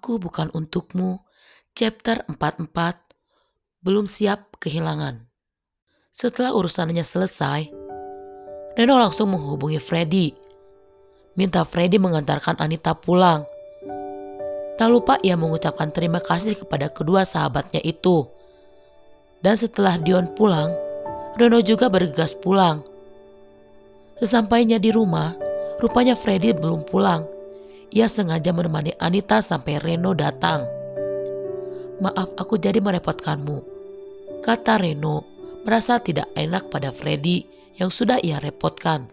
Aku Bukan Untukmu, chapter 44, belum siap kehilangan. Setelah urusannya selesai, Reno langsung menghubungi Freddy, minta Freddy mengantarkan Anita pulang. Tak lupa ia mengucapkan terima kasih kepada kedua sahabatnya itu. Dan setelah Dion pulang, Reno juga bergegas pulang. Sesampainya di rumah, rupanya Freddy belum pulang. Ia sengaja menemani Anita sampai Reno datang. "Maaf, aku jadi merepotkanmu," kata Reno, merasa tidak enak pada Freddy yang sudah ia repotkan.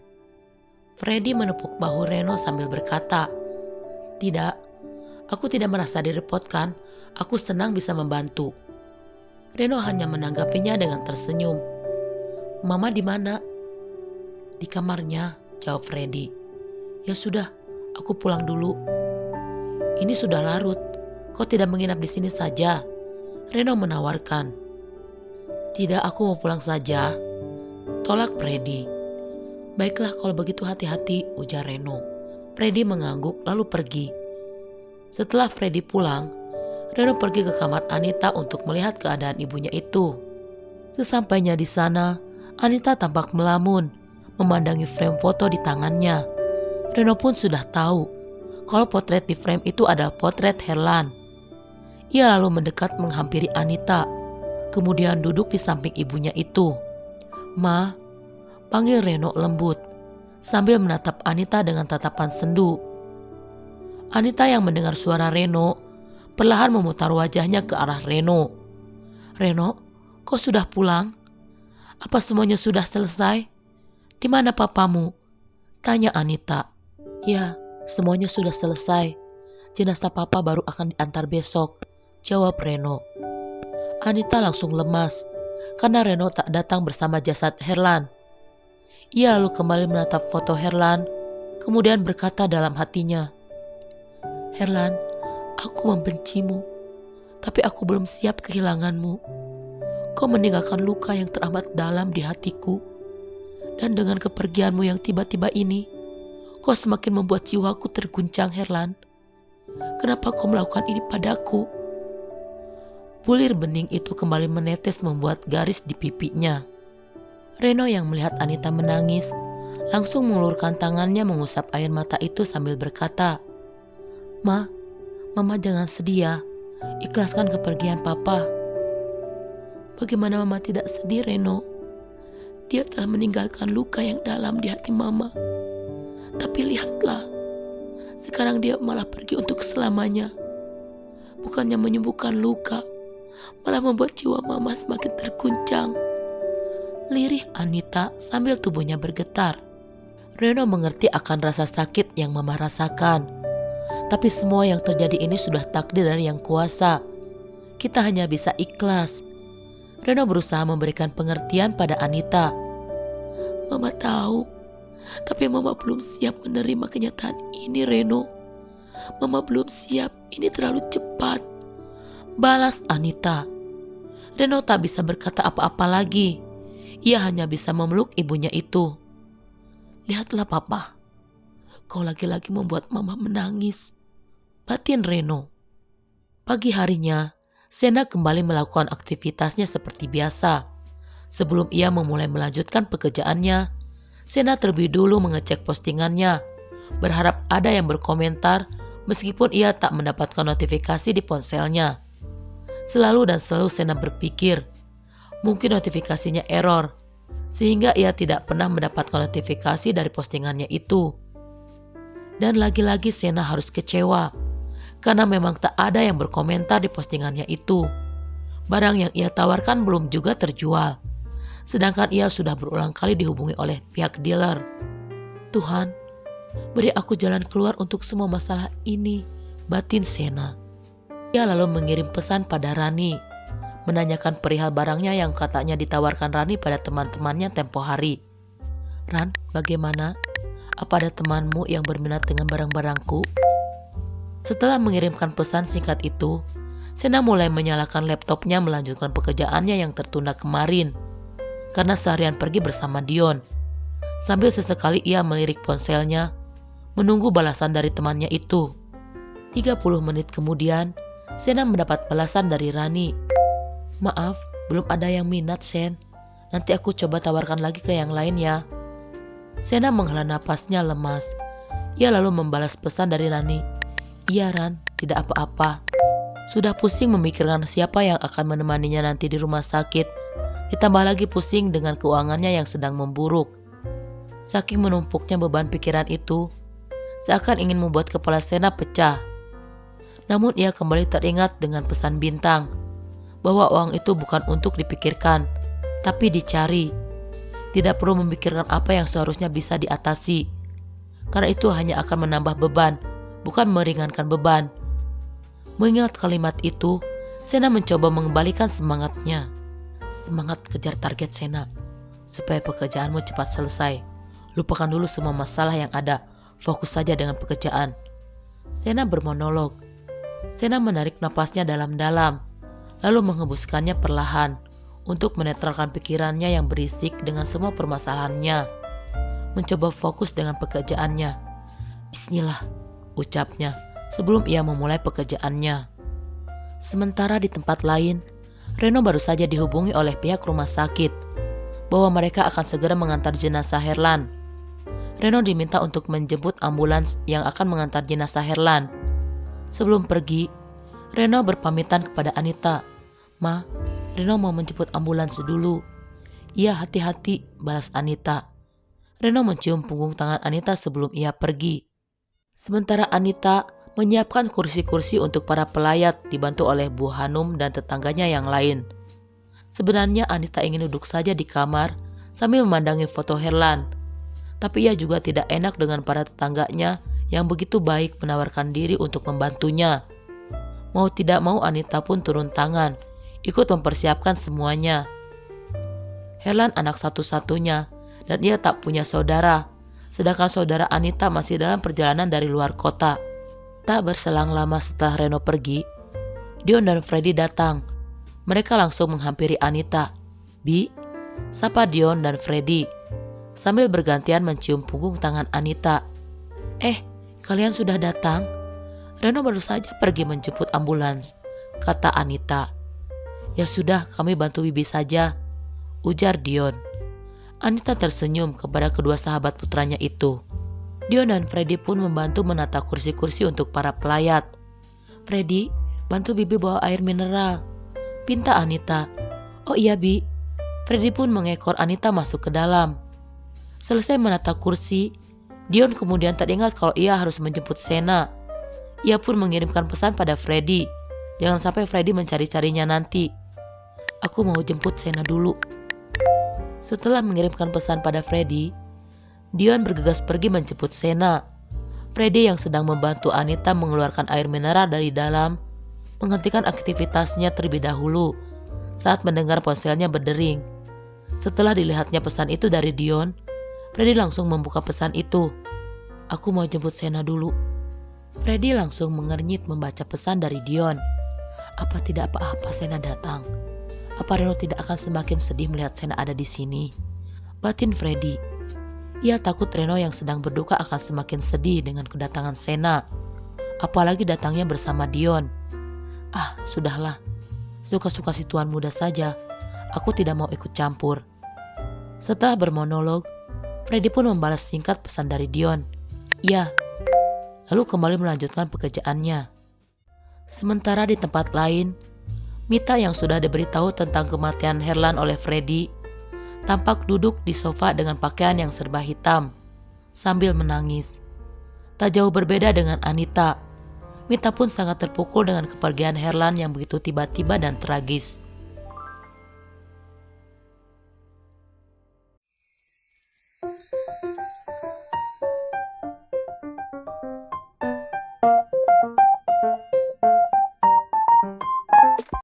Freddy menepuk bahu Reno sambil berkata, "Tidak, aku tidak merasa direpotkan. Aku senang bisa membantu." Reno hanya menanggapinya dengan tersenyum. "Mama di mana?" "Di kamarnya," jawab Freddy. "Ya sudah, aku pulang dulu." "Ini sudah larut. Kau tidak menginap di sini saja?" Reno menawarkan. "Tidak, aku mau pulang saja," tolak Freddy. "Baiklah kalau begitu, hati-hati," ujar Reno. Freddy mengangguk lalu pergi. Setelah Freddy pulang, Reno pergi ke kamar Anita untuk melihat keadaan ibunya itu. Sesampainya di sana, Anita tampak melamun, memandangi frame foto di tangannya. Reno pun sudah tahu kalau potret di frame itu adalah potret Herlan. Ia lalu mendekat menghampiri Anita, kemudian duduk di samping ibunya itu. "Ma," panggil Reno lembut, sambil menatap Anita dengan tatapan sendu. Anita yang mendengar suara Reno, perlahan memutar wajahnya ke arah Reno. "Reno, kau sudah pulang? Apa semuanya sudah selesai? Di mana papamu?" tanya Anita. "Ya, semuanya sudah selesai. Jenazah papa baru akan diantar besok," jawab Reno. Anita langsung lemas karena Reno tak datang bersama jasad Herlan. Ia lalu kembali menatap foto Herlan, kemudian berkata dalam hatinya, "Herlan, aku membencimu, tapi aku belum siap kehilanganmu. Kau meninggalkan luka yang teramat dalam di hatiku. Dan dengan kepergianmu yang tiba-tiba ini, kau semakin membuat jiwaku terguncang, Herlan. Kenapa kau melakukan ini padaku?" Bulir bening itu kembali menetes membuat garis di pipinya. Reno yang melihat Anita menangis, langsung mengulurkan tangannya mengusap air mata itu sambil berkata, "Ma, Mama jangan sedih ya. Ikhlaskan kepergian papa." "Bagaimana Mama tidak sedih, Reno? Dia telah meninggalkan luka yang dalam di hati Mama. Tapi lihatlah, sekarang dia malah pergi untuk selamanya. Bukannya menyembuhkan luka, malah membuat jiwa Mama semakin terguncang." Lirih Anita sambil tubuhnya bergetar. Reno mengerti akan rasa sakit yang Mama rasakan. Tapi semua yang terjadi ini sudah takdir dari Yang Kuasa. Kita hanya bisa ikhlas. Reno berusaha memberikan pengertian pada Anita. "Mama tahu, tapi Mama belum siap menerima kenyataan ini, Reno. Mama belum siap, ini terlalu cepat," balas Anita. Reno tak bisa berkata apa-apa lagi. Ia hanya bisa memeluk ibunya itu. "Lihatlah papa, kau lagi-lagi membuat Mama menangis," batin Reno. Pagi harinya, Sena kembali melakukan aktivitasnya seperti biasa. Sebelum ia memulai melanjutkan pekerjaannya, Sena terlebih dulu mengecek postingannya, berharap ada yang berkomentar meskipun ia tak mendapatkan notifikasi di ponselnya. Selalu Sena berpikir, mungkin notifikasinya error, sehingga ia tidak pernah mendapatkan notifikasi dari postingannya itu. Dan lagi-lagi Sena harus kecewa, karena memang tak ada yang berkomentar di postingannya itu. Barang yang ia tawarkan belum juga terjual, sedangkan ia sudah berulang kali dihubungi oleh pihak dealer. "Tuhan, beri aku jalan keluar untuk semua masalah ini," batin Sena. Ia lalu mengirim pesan pada Rani, menanyakan perihal barangnya yang katanya ditawarkan Rani pada teman-temannya tempo hari. "Ran, bagaimana? Apa ada temanmu yang berminat dengan barang-barangku?" Setelah mengirimkan pesan singkat itu, Sena mulai menyalakan laptopnya melanjutkan pekerjaannya yang tertunda kemarin, karena seharian pergi bersama Dion. Sambil sesekali ia melirik ponselnya, menunggu balasan dari temannya itu. 30 menit kemudian, Sena mendapat balasan dari Rani. "Maaf, belum ada yang minat, Sen. Nanti aku coba tawarkan lagi ke yang lain ya." Sena menghela napasnya lemas. Ia lalu membalas pesan dari Rani. "Iya Ran, tidak apa-apa. Sudah pusing memikirkan siapa yang akan menemaninya nanti di rumah sakit. Ditambah lagi pusing dengan keuangannya yang sedang memburuk." Saking menumpuknya beban pikiran itu, seakan ingin membuat kepala Sena pecah. Namun ia kembali teringat dengan pesan Bintang, bahwa uang itu bukan untuk dipikirkan, tapi dicari. Tidak perlu memikirkan apa yang seharusnya bisa diatasi, karena itu hanya akan menambah beban, bukan meringankan beban. Mengingat kalimat itu, Sena mencoba mengembalikan semangatnya. "Semangat kejar target, Sena, supaya pekerjaanmu cepat selesai. Lupakan dulu semua masalah yang ada, fokus saja dengan pekerjaan." Sena bermonolog. Sena menarik napasnya dalam-dalam, lalu menghembuskannya perlahan untuk menetralkan pikirannya yang berisik dengan semua permasalahannya. Mencoba fokus dengan pekerjaannya. "Bismillah," ucapnya sebelum ia memulai pekerjaannya. Sementara di tempat lain, Reno baru saja dihubungi oleh pihak rumah sakit bahwa mereka akan segera mengantar jenazah Herlan. Reno diminta untuk menjemput ambulans yang akan mengantar jenazah Herlan. Sebelum pergi, Reno berpamitan kepada Anita. "Ma, Reno mau menjemput ambulans dulu." "Iya, hati-hati," balas Anita. Reno mencium punggung tangan Anita sebelum ia pergi. Sementara Anita menyiapkan kursi-kursi untuk para pelayat dibantu oleh Bu Hanum dan tetangganya yang lain. Sebenarnya Anita ingin duduk saja di kamar sambil memandangi foto Herlan. Tapi ia juga tidak enak dengan para tetangganya yang begitu baik menawarkan diri untuk membantunya. Mau tidak mau Anita pun turun tangan, ikut mempersiapkan semuanya. Herlan anak satu-satunya dan ia tak punya saudara, sedangkan saudara Anita masih dalam perjalanan dari luar kota. Tak berselang lama setelah Reno pergi, Dion dan Freddy datang. Mereka langsung menghampiri Anita. "Bi," sapa Dion dan Freddy sambil bergantian mencium punggung tangan Anita. Kalian sudah datang? Reno baru saja pergi menjemput ambulans," kata Anita. "Ya sudah, kami bantu Bibi saja," ujar Dion. Anita tersenyum kepada kedua sahabat putranya itu. Dion dan Freddy pun membantu menata kursi-kursi untuk para pelayat. "Freddy, bantu Bibi bawa air mineral," pinta Anita. "Oh iya Bi." Freddy pun mengekor Anita masuk ke dalam. Selesai menata kursi, Dion kemudian teringat kalau ia harus menjemput Sena. Ia pun mengirimkan pesan pada Freddy, jangan sampai Freddy mencari-carinya nanti. "Aku mau jemput Sena dulu." Setelah mengirimkan pesan pada Freddy, Dion bergegas pergi menjemput Sena. Freddy yang sedang membantu Anita mengeluarkan air mineral dari dalam, menghentikan aktivitasnya terlebih dahulu saat mendengar ponselnya berdering. Setelah dilihatnya pesan itu dari Dion, Freddy langsung membuka pesan itu. "Aku mau jemput Sena dulu." Freddy langsung mengernyit membaca pesan dari Dion. "Apa tidak apa-apa Sena datang? Apa Reno tidak akan semakin sedih melihat Sena ada di sini?" batin Freddy. Ia takut Reno yang sedang berduka akan semakin sedih dengan kedatangan Sena, apalagi datangnya bersama Dion. Sudahlah. Suka-suka si tuan muda saja. Aku tidak mau ikut campur." Setelah bermonolog, Freddy pun membalas singkat pesan dari Dion. "Ya." Lalu kembali melanjutkan pekerjaannya. Sementara di tempat lain, Mita yang sudah diberitahu tentang kematian Herlan oleh Freddy tampak duduk di sofa dengan pakaian yang serba hitam sambil menangis. Tak jauh berbeda dengan Anita, Mita pun sangat terpukul dengan kepergian Herlan yang begitu tiba-tiba dan tragis.